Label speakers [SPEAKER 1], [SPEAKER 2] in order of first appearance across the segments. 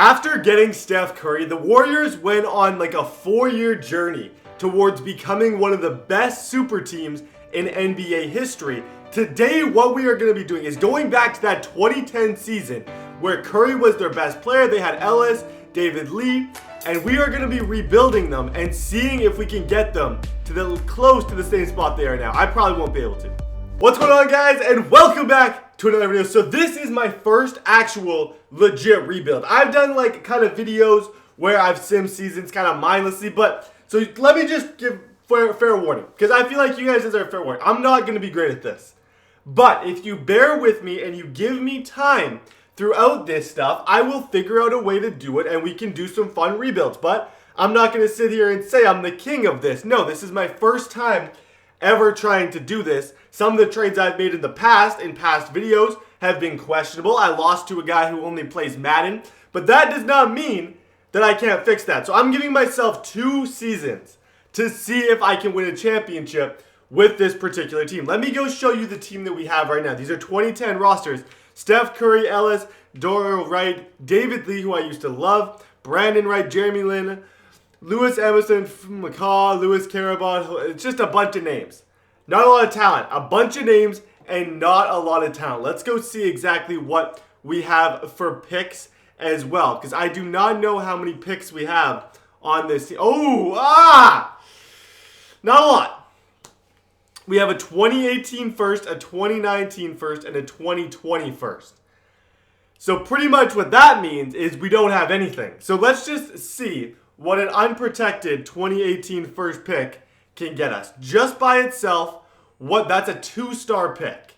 [SPEAKER 1] After getting Steph Curry, the Warriors went on like a 4-year journey towards becoming one of the best super teams in NBA history. Today, what we are going to be doing is going back to that 2010 season where Curry was their best player. They had Ellis, David Lee, and we are going to be rebuilding them and seeing if we can get them to close to the same spot they are now. I probably won't be able to. What's going on, guys, and welcome back to another video. So this is my first actual legit rebuild. I've done like kind of videos where I've simmed seasons kind of mindlessly, but so let me just give fair warning, because I feel like you guys deserve fair warning. I'm not going to be great at this, but if you bear with me and you give me time throughout this stuff, I will figure out a way to do it and we can do some fun rebuilds. But I'm not going to sit here and say I'm the king of this. No, this is my first time ever trying to do this. Some of the trades I've made in past videos have been questionable. I lost to a guy who only plays Madden, but that does not mean that I can't fix that. So I'm giving myself 2 seasons to see if I can win a championship with this particular team. Let me go show you the team that we have right now. These are 2010 rosters. Steph Curry, Ellis, Doro Wright, David Lee, who I used to love, Brandon Wright, Jeremy Lin, Lewis Emerson, McCaw, Lewis Carabon. It's just a bunch of names. Not a lot of talent. A bunch of names and not a lot of talent. Let's go see exactly what we have for picks as well, because I do not know how many picks we have on this team. Not a lot. We have a 2018 first, a 2019 first, and a 2020 first. So pretty much what that means is we don't have anything. So let's just see what an unprotected 2018 first pick can get us. Just by itself, that's a 2-star pick.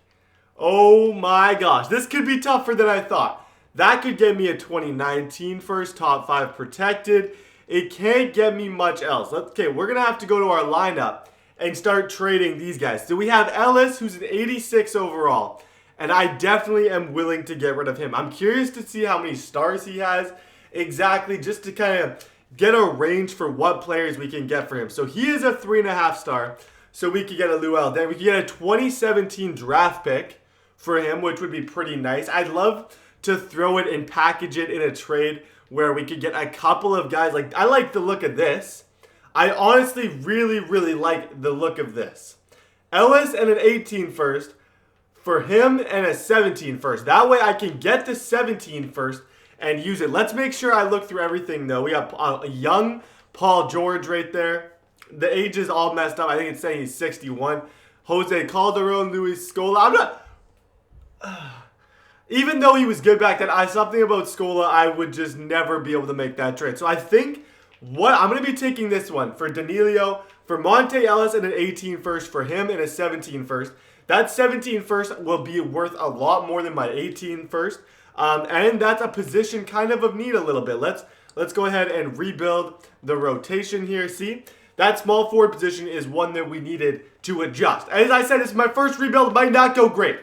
[SPEAKER 1] Oh my gosh, this could be tougher than I thought. That could get me a 2019 first, top 5 protected. It can't get me much else. Okay, we're going to have to go to our lineup and start trading these guys. So we have Ellis, who's an 86 overall, and I definitely am willing to get rid of him. I'm curious to see how many stars he has exactly, just to kind of get a range for what players we can get for him. So he is a 3.5 star, so we could get a Llewellyn. Then we could get a 2017 draft pick for him, which would be pretty nice. I'd love to throw it and package it in a trade where we could get a couple of guys. Like, I like the look of this. I honestly really, really like the look of this. Ellis and an 18 first for him and a 17 first. That way I can get the 17 first and use it. Let's make sure I look through everything, though. We got a young Paul George right there. The age is all messed up. I think it's saying he's 61. Jose Calderon, Luis Scola. I'm not... Even though he was good back then, something about Scola, I would just never be able to make that trade. So I think I'm going to be taking this one for Danilo, for Monta Ellis, and an 18 first for him and a 17 first. That 17 first will be worth a lot more than my 18 first. And that's a position kind of need a little bit. Let's go ahead and rebuild the rotation here. See, that small forward position is one that we needed to adjust. As I said, it's my first rebuild. It might not go great.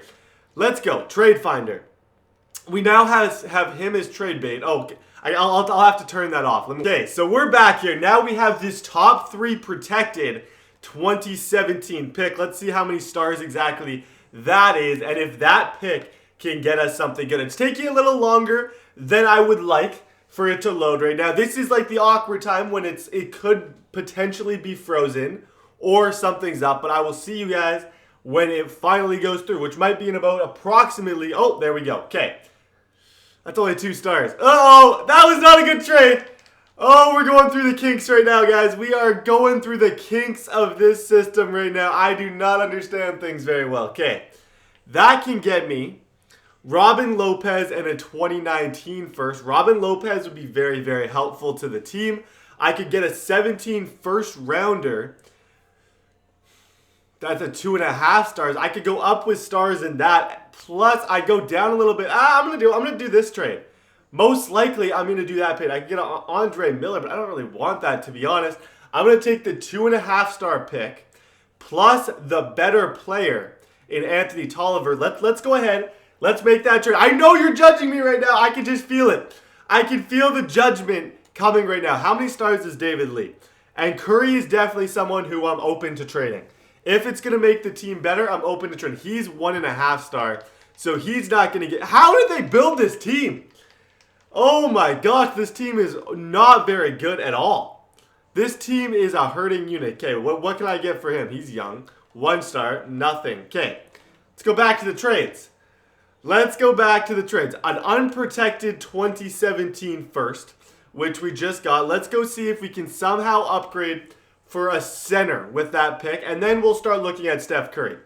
[SPEAKER 1] Let's go. Trade Finder. We now have him as trade bait. Oh, okay. I'll have to turn that off. Okay, so we're back here. Now we have this top 3 protected 2017 pick. Let's see how many stars exactly that is, and if that pick can get us something good. It's taking a little longer than I would like for it to load right now. This is like the awkward time when it could potentially be frozen or something's up, but I will see you guys when it finally goes through, which might be in about approximately, oh, there we go. Okay. That's only 2 stars. Uh-oh, that was not a good trade. Oh, we're going through the kinks right now, guys. We are going through the kinks of this system right now. I do not understand things very well. Okay, that can get me Robin Lopez and a 2019 first. Robin Lopez would be very, very helpful to the team. I could get a 17 first rounder. That's a 2.5 stars. I could go up with stars in that. Plus, I go down a little bit. I'm gonna do this trade. Most likely, I'm gonna do that trade. I could get Andre Miller, but I don't really want that, to be honest. I'm gonna take the 2.5 star pick plus the better player in Anthony Tolliver. Let's go ahead. Let's make that trade. I know you're judging me right now. I can just feel it. I can feel the judgment coming right now. How many stars is David Lee? And Curry is definitely someone who I'm open to trading. If it's going to make the team better, I'm open to trade. He's 1.5 star, so he's not going to get... How did they build this team? Oh my gosh, this team is not very good at all. This team is a hurting unit. Okay, what can I get for him? He's young. 1 star, nothing. Okay, let's go back to the trades. Let's go back to the trades. An unprotected 2017 first, which we just got. Let's go see if we can somehow upgrade for a center with that pick, and then we'll start looking at Steph Curry.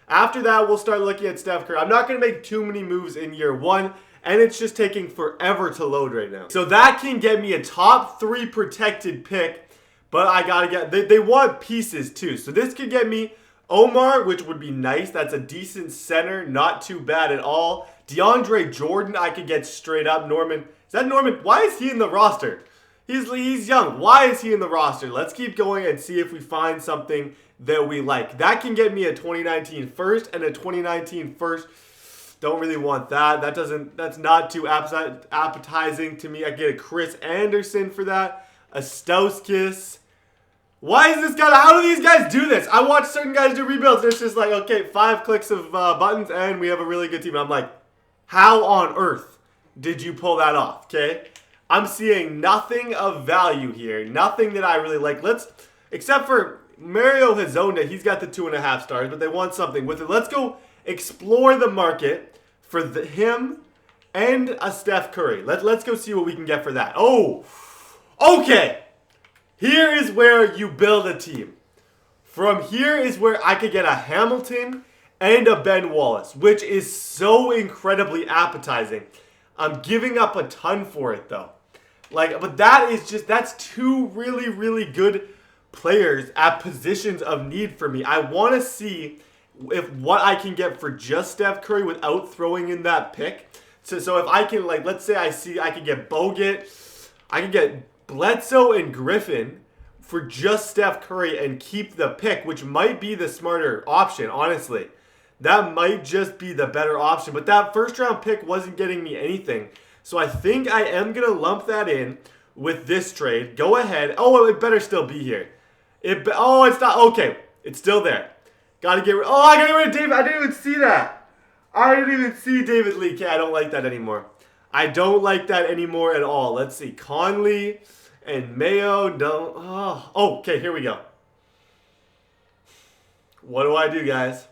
[SPEAKER 1] After that, we'll start looking at Steph Curry. I'm not going to make too many moves in year 1, and it's just taking forever to load right now. So that can get me a top 3 protected pick, but I got to get... They want pieces too, so this could get me Omar, which would be nice. That's a decent center, not too bad at all. DeAndre Jordan, I could get straight up. Norman, is that Norman? Why is he in the roster? He's young. Why is he in the roster? Let's keep going and see if we find something that we like. That can get me a 2019 first and a 2019 first. Don't really want that. That's not too appetizing to me. I get a Chris Anderson for that. A Stauskas. Why is this guy? How do these guys do this? I watch certain guys do rebuilds. And it's just like, okay, 5 clicks of buttons and we have a really good team. I'm like, how on earth did you pull that off? Okay, I'm seeing nothing of value here. Nothing that I really like. Except for Mario Hezonja, he's got the 2.5 stars, but they want something with it. Let's go explore the market for him and a Steph Curry. Let's go see what we can get for that. Oh, okay. Here is where you build a team. From here is where I could get a Hamilton and a Ben Wallace, which is so incredibly appetizing. I'm giving up a ton for it though. But that's 2 really, really good players at positions of need for me. I want to see what I can get for just Steph Curry without throwing in that pick. So if I can, let's say I can get Bogut, I can get Bledsoe and Griffin for just Steph Curry and keep the pick, which might be the smarter option, honestly. That might just be the better option. But that first round pick wasn't getting me anything. So I think I am going to lump that in with this trade. Go ahead. Oh, it better still be here. It's not. Okay, it's still there. Got to get rid. Oh, I got to get rid of David. I didn't even see that. I didn't even see David Lee. Okay, I don't like that anymore. I don't like that anymore at all. Let's see. Conley and Mayo. Don't. Oh, okay, here we go. What do I do, guys?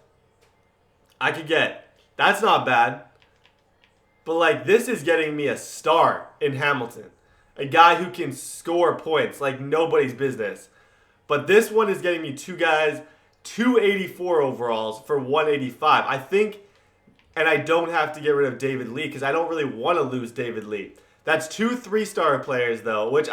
[SPEAKER 1] I could get. That's not bad. But, this is getting me a star in Hamilton. A guy who can score points like nobody's business. But this one is getting me 2 guys, 284 overalls for 185. I think, and I don't have to get rid of David Lee because I don't really want to lose David Lee. That's 2 3-star players, though, which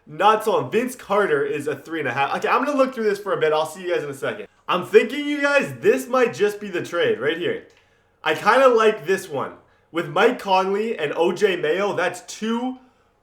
[SPEAKER 1] not so on. Vince Carter is a 3.5. Okay, I'm going to look through this for a bit. I'll see you guys in a second. I'm thinking, you guys, this might just be the trade right here. I kind of like this one. With Mike Conley and OJ Mayo, that's 2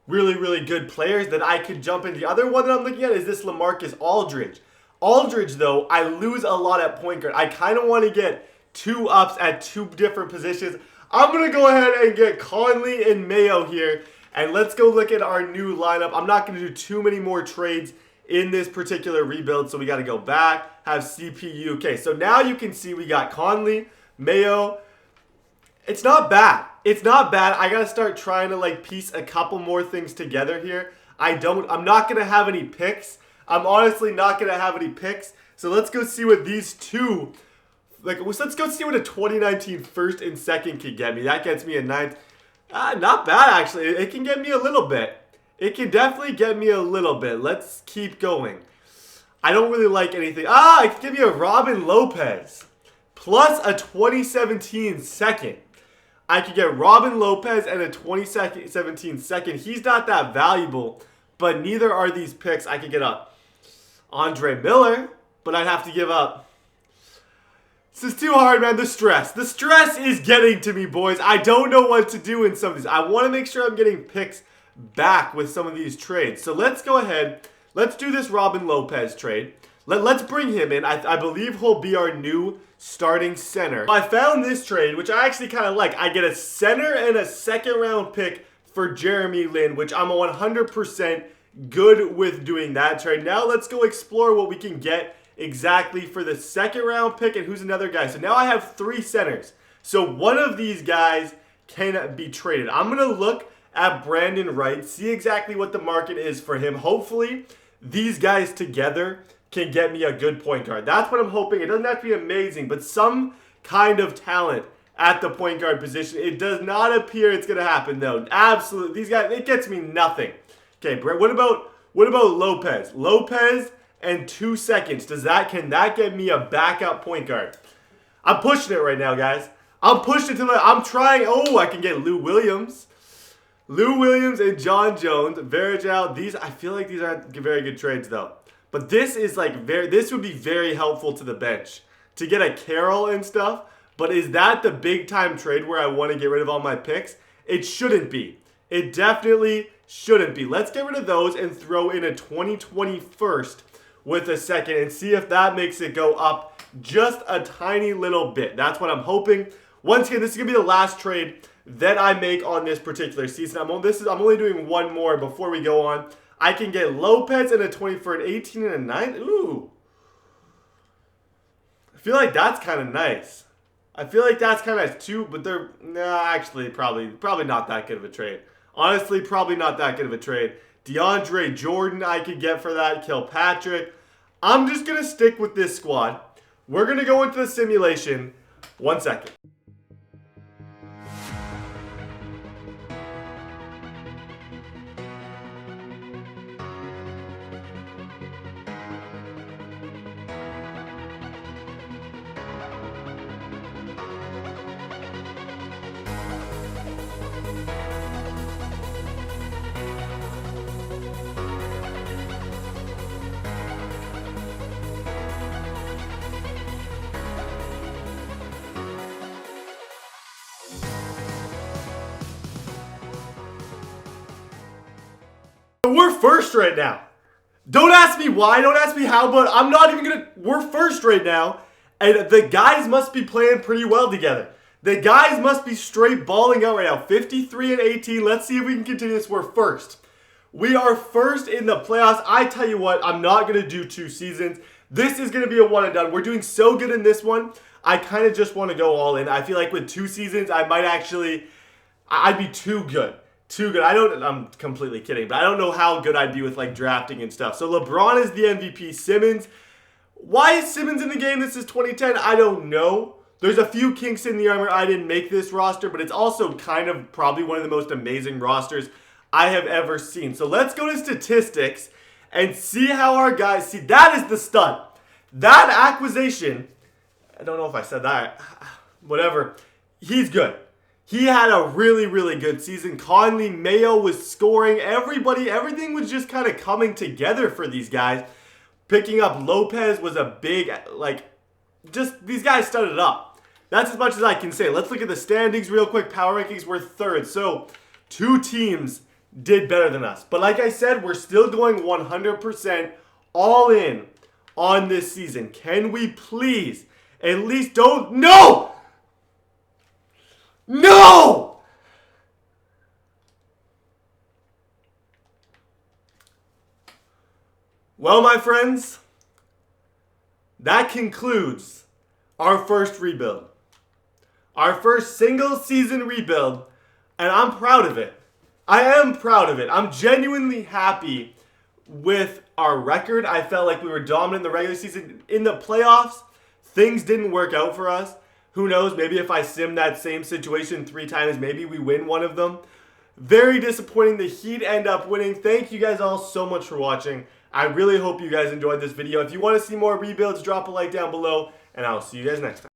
[SPEAKER 1] really, really good players that I could jump in. The other one that I'm looking at is this LaMarcus Aldridge. Aldridge, though, I lose a lot at point guard. I kind of want to get 2 ups at 2 different positions. I'm going to go ahead and get Conley and Mayo here. And let's go look at our new lineup. I'm not going to do too many more trades in this particular rebuild, so we got to go back, have CPU. Okay, so now you can see we got Conley, Mayo. It's not bad. It's not bad. I got to start trying to piece a couple more things together here. I'm not going to have any picks. I'm honestly not going to have any picks. So let's go see what these 2, let's go see what a 2019 first and second can get me. That gets me a 9th. Not bad, actually. It can get me a little bit. It can definitely get me a little bit. Let's keep going. I don't really like anything. It can give me a Robin Lopez plus a 2017 second. I could get Robin Lopez and a 2017 second. He's not that valuable, but neither are these picks. I could get a Andre Miller, but I'd have to give up. This is too hard, man. The stress is getting to me, boys. I don't know what to do in some of these. I want to make sure I'm getting picks back with some of these trades. So let's go ahead. Let's do this Robin Lopez trade. Let's bring him in. I believe he'll be our new starting center. I found this trade, which I actually kind of like. I get a center and a 2nd round pick for Jeremy Lin, which I'm 100% good with doing that trade. Now let's go explore what we can get exactly for the 2nd round pick and who's another guy. So now I have 3 centers. So one of these guys can be traded. I'm going to look at Brandon Wright, see exactly what the market is for him. Hopefully, these guys together can get me a good point guard. That's what I'm hoping. It doesn't have to be amazing, but some kind of talent at the point guard position. It does not appear it's going to happen, though. Absolutely. These guys, it gets me nothing. Okay, Brett, what about Lopez? Lopez and 2 seconds. Can that get me a backup point guard? I'm pushing it right now, guys. I'm pushing it I'm trying. Oh, I can get Lou Williams. Lou Williams and John Jones. Varejao. I feel like these aren't very good trades, though. But this is like this would be very helpful to the bench to get a Carroll and stuff. But is that the big time trade where I want to get rid of all my picks? It shouldn't be. It definitely shouldn't be. Let's get rid of those and throw in a 2020 first with a second and see if that makes it go up just a tiny little bit. That's what I'm hoping. Once again, this is going to be the last trade that I make on this particular season. I'm only doing one more before we go on. I can get Lopez and a 20 for an 18 and a 9. Ooh. I feel like that's kind of nice. I feel like that's kind of nice too, but actually probably not that good of a trade. Honestly, probably not that good of a trade. DeAndre Jordan I could get for that. Kilpatrick. I'm just going to stick with this squad. We're going to go into the simulation. 1 second. We're first right now. Don't ask me why, don't ask me how, but I'm not even gonna. We're first right now, and the guys must be playing pretty well together. The guys must be straight balling out right now. 53 and 18. Let's see if we can continue this. We're first. We are first in the playoffs. I tell you what, I'm not gonna do 2 seasons. This is gonna be a one and done. We're doing so good in this one. I kind of just want to go all in. I feel like with 2 seasons, I'd be too good. Too good. I'm completely kidding, but I don't know how good I'd be with like drafting and stuff. So LeBron is the MVP. Simmons. Why is Simmons in the game? This is 2010. I don't know. There's a few kinks in the armor. I didn't make this roster, but it's also kind of probably one of the most amazing rosters I have ever seen. So let's go to statistics and see how our guys see. That is the stud. That acquisition. I don't know if I said that. Whatever. He's good. He had a really, really good season. Conley, Mayo was scoring. Everything was just kind of coming together for these guys. Picking up Lopez was a big, these guys studded up. That's as much as I can say. Let's look at the standings real quick. Power rankings, we're third. So 2 teams did better than us. But like I said, we're still going 100% all in on this season. Can we please at least don't... No! No! Well, my friends, that concludes our first rebuild. Our first single season rebuild, and I'm proud of it. I am proud of it. I'm genuinely happy with our record. I felt like we were dominant in the regular season. In the playoffs, things didn't work out for us. Who knows, maybe if I sim that same situation 3 times, maybe we win one of them. Very disappointing. The Heat end up winning. Thank you guys all so much for watching. I really hope you guys enjoyed this video. If you want to see more rebuilds, drop a like down below, and I'll see you guys next time.